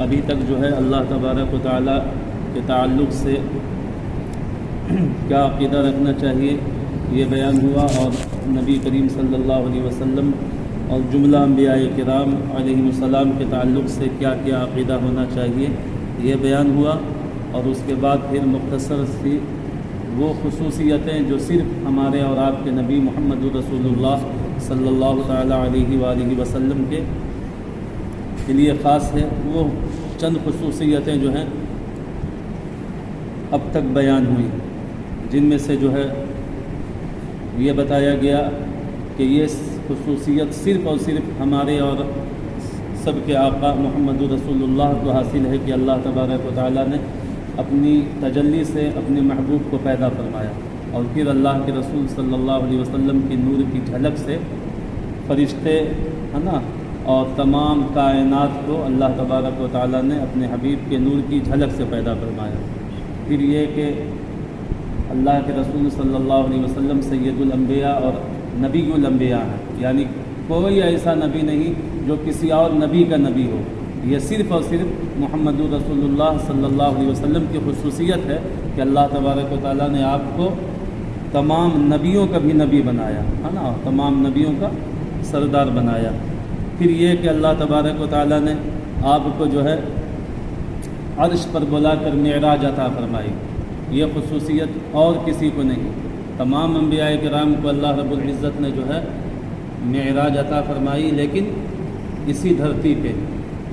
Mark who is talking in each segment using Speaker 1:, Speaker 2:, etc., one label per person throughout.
Speaker 1: ابھی تک جو ہے اللہ تبارک و تعالیٰ کے تعلق سے کیا عقیدہ رکھنا چاہیے یہ بیان ہوا، اور نبی کریم صلی اللہ علیہ وسلم اور جملہ انبیاء کرام علیہم السلام کے تعلق سے کیا کیا عقیدہ ہونا چاہیے یہ بیان ہوا، اور اس کے بعد پھر مختصر سی وہ خصوصیتیں جو صرف ہمارے اور آپ کے نبی محمد رسول اللہ صلی اللہ تعالیٰ علیہ وآلہ وسلم کے لیے خاص ہے، وہ چند خصوصیتیں جو ہیں اب تک بیان ہوئی، جن میں سے جو ہے یہ بتایا گیا کہ یہ خصوصیت صرف اور صرف ہمارے اور سب کے آقا محمد رسول اللہ کو حاصل ہے کہ اللہ تبارک و تعالیٰ نے اپنی تجلی سے اپنے محبوب کو پیدا فرمایا، اور پھر اللہ کے رسول صلی اللہ علیہ وسلم کی نور کی جھلک سے فرشتے ہے نا اور تمام کائنات کو اللہ تبارک و تعالیٰ نے اپنے حبیب کے نور کی جھلک سے پیدا فرمایا۔ پھر یہ کہ اللہ کے رسول صلی اللہ علیہ وسلم سید الانبیاء اور نبی الانبیاء ہیں، یعنی کوئی ایسا نبی نہیں جو کسی اور نبی کا نبی ہو، یہ صرف اور صرف محمد رسول اللہ صلی اللہ علیہ وسلم کی خصوصیت ہے کہ اللہ تبارک و تعالیٰ نے آپ کو تمام نبیوں کا بھی نبی بنایا ہے نا، تمام نبیوں کا سردار بنایا۔ پھر یہ کہ اللہ تبارک و تعالیٰ نے آپ کو جو ہے عرش پر بلا کر معراج عطا فرمائی، یہ خصوصیت اور کسی کو نہیں، تمام انبیاء کرام کو اللہ رب العزت نے جو ہے معراج عطا فرمائی، لیکن اسی دھرتی پہ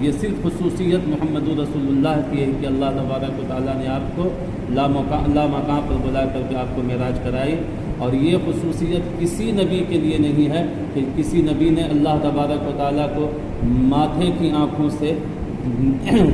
Speaker 1: یہ صرف خصوصیت محمد رسول اللہ کی ہے کہ اللہ تبارک و تعالیٰ نے آپ کو لا مقام پر بلا کر کے آپ کو معراج کرائی، اور یہ خصوصیت کسی نبی کے لیے نہیں ہے کہ کسی نبی نے اللہ تبارک و تعالیٰ کو ماتھے کی آنکھوں سے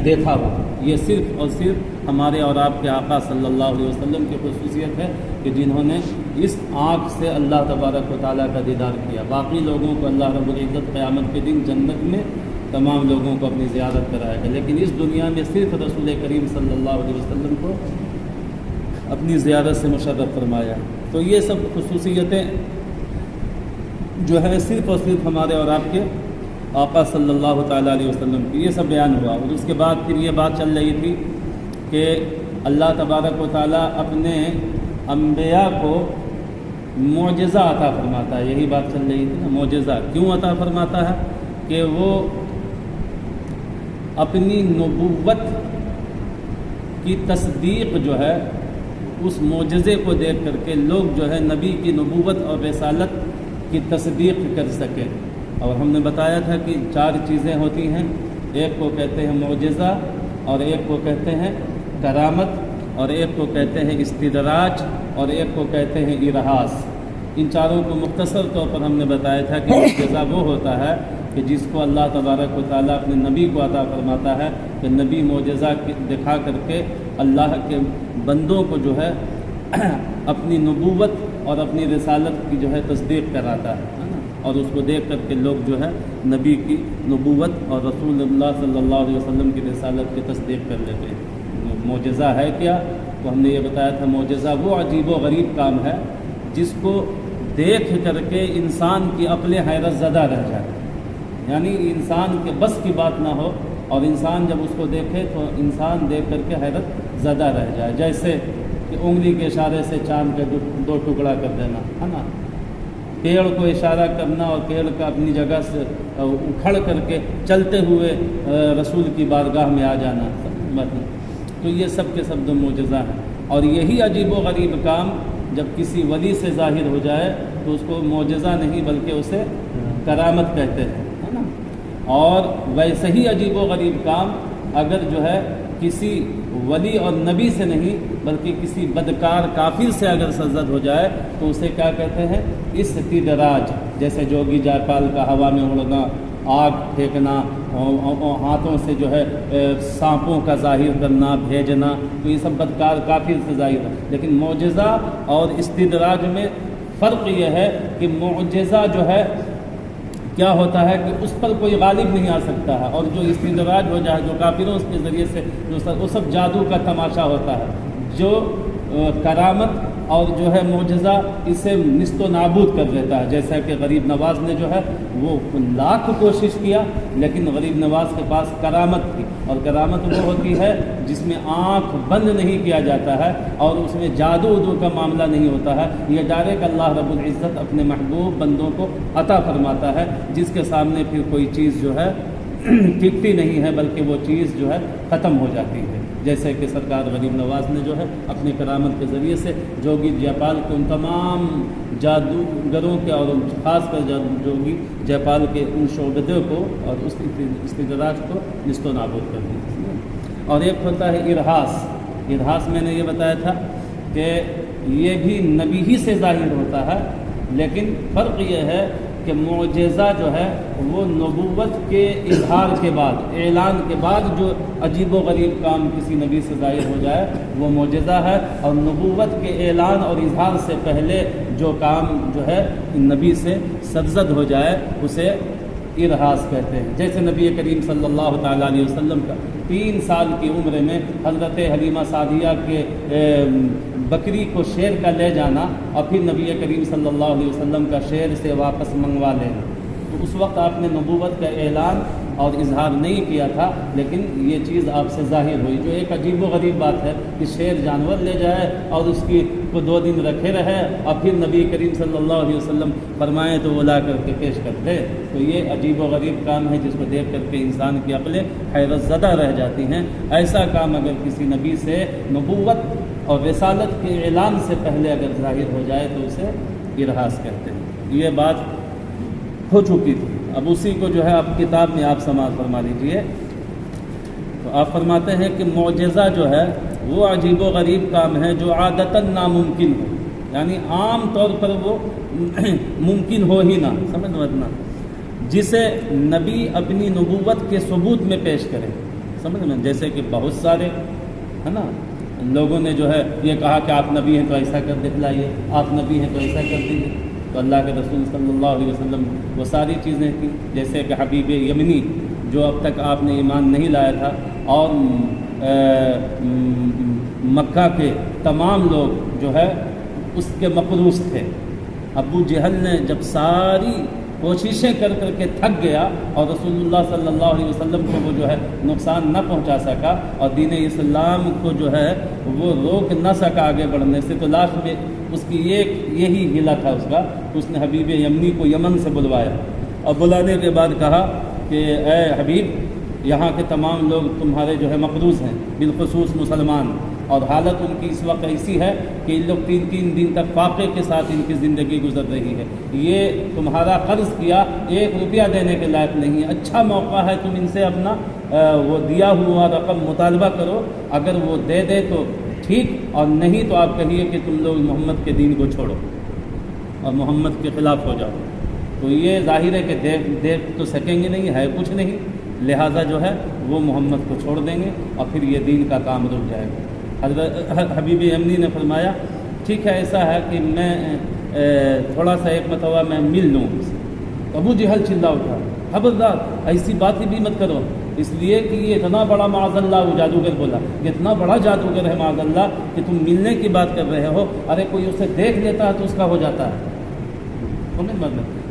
Speaker 1: دیکھا ہو، یہ صرف اور صرف ہمارے اور آپ کے آقا صلی اللہ علیہ وسلم کی خصوصیت ہے کہ جنہوں نے اس آنکھ سے اللہ تبارک و تعالیٰ کا دیدار کیا۔ باقی لوگوں کو اللہ رب العزت قیامت کے دن جنت میں تمام لوگوں کو اپنی زیارت کرائے گا، لیکن اس دنیا میں صرف رسول کریم صلی اللہ علیہ وسلم کو اپنی زیارت سے مشرف فرمایا۔ تو یہ سب خصوصیتیں جو ہے صرف اور صرف ہمارے اور آپ کے آقا صلی اللہ تعالیٰ علیہ وسلم کی، یہ سب بیان ہوا۔ اور اس کے بعد پھر یہ بات چل رہی تھی کہ اللہ تبارک و تعالیٰ اپنے انبیاء کو معجزہ عطا فرماتا ہے، یہی بات چل رہی تھی نا، معجزہ کیوں عطا فرماتا ہے کہ وہ اپنی نبوت کی تصدیق جو ہے اس معجزے کو دیکھ کر کے لوگ جو ہے نبی کی نبوت اور رسالت کی تصدیق کر سکیں۔ اور ہم نے بتایا تھا کہ 4 چیزیں ہوتی ہیں، ایک کو کہتے ہیں معجزہ، اور ایک کو کہتے ہیں کرامت، اور ایک کو کہتے ہیں استدراج، اور ایک کو کہتے ہیں ارہاس۔ ان چاروں کو مختصر طور پر ہم نے بتایا تھا کہ معجزہ وہ ہوتا ہے کہ جس کو اللہ تبارک و تعالیٰ اپنے نبی کو عطا فرماتا ہے کہ نبی معجزہ دکھا کر کے اللہ کے بندوں کو جو ہے اپنی نبوت اور اپنی رسالت کی جو ہے تصدیق کراتا ہے نا، اور اس کو دیکھ کر کے لوگ جو ہے نبی کی نبوت اور رسول اللہ صلی اللہ علیہ وسلم کی رسالت کی تصدیق کر لیتے ہیں۔ معجزہ ہے کیا؟ تو ہم نے یہ بتایا تھا معجزہ وہ عجیب و غریب کام ہے جس کو دیکھ کر کے انسان کی عقل حیرت زدہ رہ جائے، یعنی انسان کے بس کی بات نہ ہو، اور انسان جب اس کو دیکھے تو انسان دیکھ کر کے حیرت زدہ رہ جائے، جیسے کہ انگلی کے اشارے سے چاند کے 2 ٹکڑا کر دینا ہے نا، پیڑ کو اشارہ کرنا اور پیڑ کا اپنی جگہ سے اکھڑ کر کے چلتے ہوئے رسول کی بارگاہ میں آ جانا، تو یہ سب کے سب معجزہ ہیں۔ اور یہی عجیب و غریب کام جب کسی ولی سے ظاہر ہو جائے تو اس کو معجزہ نہیں بلکہ اسے کرامت کہتے ہیں، ہے نا۔ اور ویسے ہی عجیب و غریب کام اگر جو ہے کسی ولی اور نبی سے نہیں بلکہ کسی بدکار کافر سے اگر سرزد ہو جائے تو اسے کیا کہتے ہیں؟ استدراج، جیسے جوگی جائپال کا ہوا میں اڑنا، آگ پھینکنا، ہاتھوں سے جو ہے سانپوں کا ظاہر کرنا، بھیجنا، تو یہ سب بدکار کافر سے ظاہر ہے۔ لیکن معجزہ اور استدراج میں فرق یہ ہے کہ معجزہ جو ہے کیا ہوتا ہے کہ اس پر کوئی غالب نہیں آ سکتا ہے، اور جو استدراج ہو جائے جو کافروں اس کے ذریعے سے وہ سب جادو کا تماشا ہوتا ہے۔ جو کرامت اور جو ہے معجزہ اسے نست و نابود کر دیتا ہے. جیسا کہ غریب نواز نے جو ہے وہ لاکھ کوشش کیا لیکن غریب نواز کے پاس کرامت تھی, اور کرامت وہ ہوتی ہے جس میں آنکھ بند نہیں کیا جاتا ہے اور اس میں جادو ادو کا معاملہ نہیں ہوتا ہے. یہ ڈائریکٹ اللہ رب العزت اپنے محبوب بندوں کو عطا فرماتا ہے, جس کے سامنے پھر کوئی چیز جو ہے ٹکتی نہیں ہے بلکہ وہ چیز جو ہے ختم ہو جاتی ہے. جیسے کہ سرکار غریب نواز نے جو ہے اپنے کرامت کے ذریعے سے جوگی جے پال کے ان تمام جادوگروں کے اور خاص کر جوگی جے پال کے ان شعبدے کو اور اس استدراج کو نست و نابود کر دیا. اور ایک ہوتا ہے ارہاس. ارہاس میں نے یہ بتایا تھا کہ یہ بھی نبی ہی سے ظاہر ہوتا ہے, لیکن فرق یہ ہے کہ معجزہ جو ہے وہ نبوت کے اظہار کے بعد, اعلان کے بعد جو عجیب و غریب کام کسی نبی سے ظاہر ہو جائے وہ معجزہ ہے, اور نبوت کے اعلان اور اظہار سے پہلے جو کام جو ہے نبی سے سرزد ہو جائے اسے ارہاس کہتے ہیں. جیسے نبی کریم صلی اللہ تعالیٰ علیہ وسلم کا 3 سال کی عمر میں حضرت حلیمہ سعدیہ کے بکری کو شیر کا لے جانا اور پھر نبی کریم صلی اللہ علیہ وسلم کا شیر سے واپس منگوا لینا, تو اس وقت آپ نے نبوت کا اعلان اور اظہار نہیں کیا تھا, لیکن یہ چیز آپ سے ظاہر ہوئی. جو ایک عجیب و غریب بات ہے کہ شیر جانور لے جائے اور اس کی کو 2 دن رکھے رہے اور پھر نبی کریم صلی اللہ علیہ وسلم فرمائیں تو وہ لا کر کے پیش کرتے, تو یہ عجیب و غریب کام ہے جس کو دیکھ کر کے انسان کی عقلیں حیرت زدہ رہ جاتی ہیں. ایسا کام اگر کسی نبی سے نبوت اور رسالت کے اعلان سے پہلے اگر ظاہر ہو جائے تو اسے ارہاس کہتے ہیں. یہ بات ہو چکی تھی. اب اسی کو جو ہے آپ کتاب میں آپ سماعت فرما لیجیے. تو آپ فرماتے ہیں کہ معجزہ جو ہے وہ عجیب و غریب کام ہے جو عادتاً ناممکن ہو, یعنی عام طور پر وہ ممکن ہو ہی نہ, سمجھنا, جسے نبی اپنی نبوت کے ثبوت میں پیش کرے. سمجھنا, جیسے کہ بہت سارے ہے نا لوگوں نے جو ہے یہ کہا کہ آپ نبی ہیں تو ایسا کر دکھلائیے, آپ نبی ہیں تو ایسا کر دیجیے. تو اللہ کے رسول صلی اللہ علیہ وسلم وہ ساری چیزیں کی. جیسے کہ حبیب یمنی جو اب تک آپ نے ایمان نہیں لایا تھا, اور مکہ کے تمام لوگ جو ہے اس کے مقروض تھے. ابو جہل نے جب ساری کوششیں کر کر کے تھک گیا اور رسول اللہ صلی اللہ علیہ وسلم کو وہ جو ہے نقصان نہ پہنچا سکا اور دین اسلام کو جو ہے وہ روک نہ سکا آگے بڑھنے سے, تو لاسٹ میں اس کی یہی ہلا تھا اس کا, اس نے حبیب یمنی کو یمن سے بلوایا اور بلانے کے بعد کہا کہ اے حبیب یہاں کے تمام لوگ تمہارے جو ہے مقروض ہیں, بالخصوص مسلمان, اور حالت ان کی اس وقت ایسی ہے کہ ان لوگ 3 دن تک فاقے کے ساتھ ان کی زندگی گزر رہی ہے. یہ تمہارا قرض کیا 1 روپیہ دینے کے لائق نہیں ہے. اچھا موقع ہے تم ان سے اپنا وہ دیا ہوا رقم مطالبہ کرو, اگر وہ دے دے تو ٹھیک, اور نہیں تو آپ کہیے کہ تم لوگ محمد کے دین کو چھوڑو اور محمد کے خلاف ہو جاؤ. تو یہ ظاہر ہے کہ دیکھ تو سکیں گے نہیں, ہے کچھ نہیں, لہٰذا جو ہے وہ محمد کو چھوڑ دیں گے اور پھر یہ دین کا کام رک جائے گا. حضرت حبیب یمنی نے فرمایا ٹھیک ہے ایسا ہے کہ میں تھوڑا سا ایک مرتبہ میں مل لوں. ابو جہل چلا اٹھا, خبردار ایسی بات ہی بھی مت کرو, اس لیے کہ یہ اتنا بڑا معاذ اللہ, وہ جادوگر بولا کہ اتنا بڑا جادوگر ہے معاذ اللہ کہ تم ملنے کی بات کر رہے ہو. ارے کوئی اسے دیکھ لیتا ہے تو اس کا ہو جاتا ہے,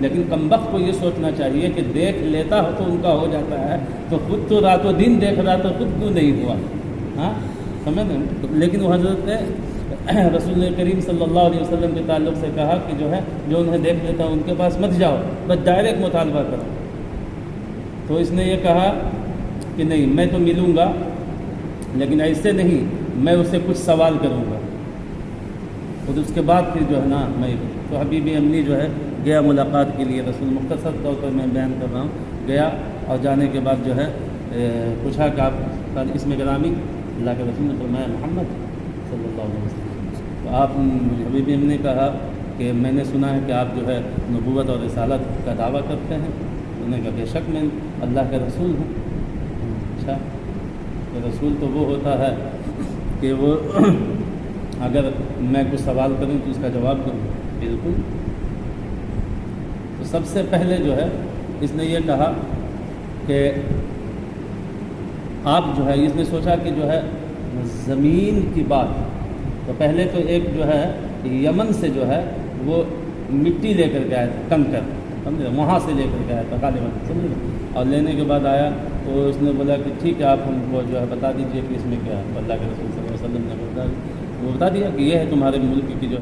Speaker 1: لیکن کمبخت کو یہ سوچنا چاہیے کہ دیکھ لیتا ہو تو ان کا ہو جاتا ہے, تو خود تو رات و دن دیکھ رہا تو خود کیوں نہیں ہوا. ہاں سمجھ لیں. لیکن وہ حضرت نے رسول کریم صلی اللہ علیہ وسلم کے تعلق سے کہا کہ جو ہے جو انہیں دیکھ لیتا ان کے پاس مت جاؤ, بس ڈائریکٹ مطالبہ کرو. تو اس نے یہ کہا کہ نہیں میں تو ملوں گا لیکن ایسے نہیں, میں اسے کچھ سوال کروں گا, اور اس کے بعد پھر جو ہے نا میں. تو حبیب امنی جو ہے گیا ملاقات کے لیے. رسول مختصر طور پر میں بیان کر رہا ہوں, گیا اور جانے کے بعد جو ہے پوچھا کہ آپ اس میں گرامی, اللہ کے رسول نے فرمایا محمد صلی اللہ علیہ وسلم. تو آپ حبیب امنی نے کہا کہ میں نے سنا ہے کہ آپ جو ہے نبوت اور رسالت کا دعویٰ کرتے ہیں. انہوں نے کہا بے شک میں اللہ کا رسول ہوں. اچھا, تو رسول تو وہ ہوتا ہے کہ وہ اگر میں کچھ سوال کروں تو اس کا جواب دوں. بالکل. تو سب سے پہلے جو ہے اس نے یہ کہا کہ آپ جو ہے, اس نے سوچا کہ جو ہے زمین کی بات, تو پہلے تو ایک جو ہے یمن سے جو ہے وہ مٹی لے کر کے آیا تھا، کنکر، سمجھے، وہاں سے لے کر کے آیا تھا غالباً، سمجھے، اور لینے کے بعد آیا تو اس نے بولا کہ ٹھیک ہے آپ ہم کو جو ہے بتا دیجئے کہ اس میں کیا ہے۔ اللہ کے رسول صلی اللہ علیہ وسلم نے وہ بتا دیا کہ یہ ہے تمہارے ملک کی جو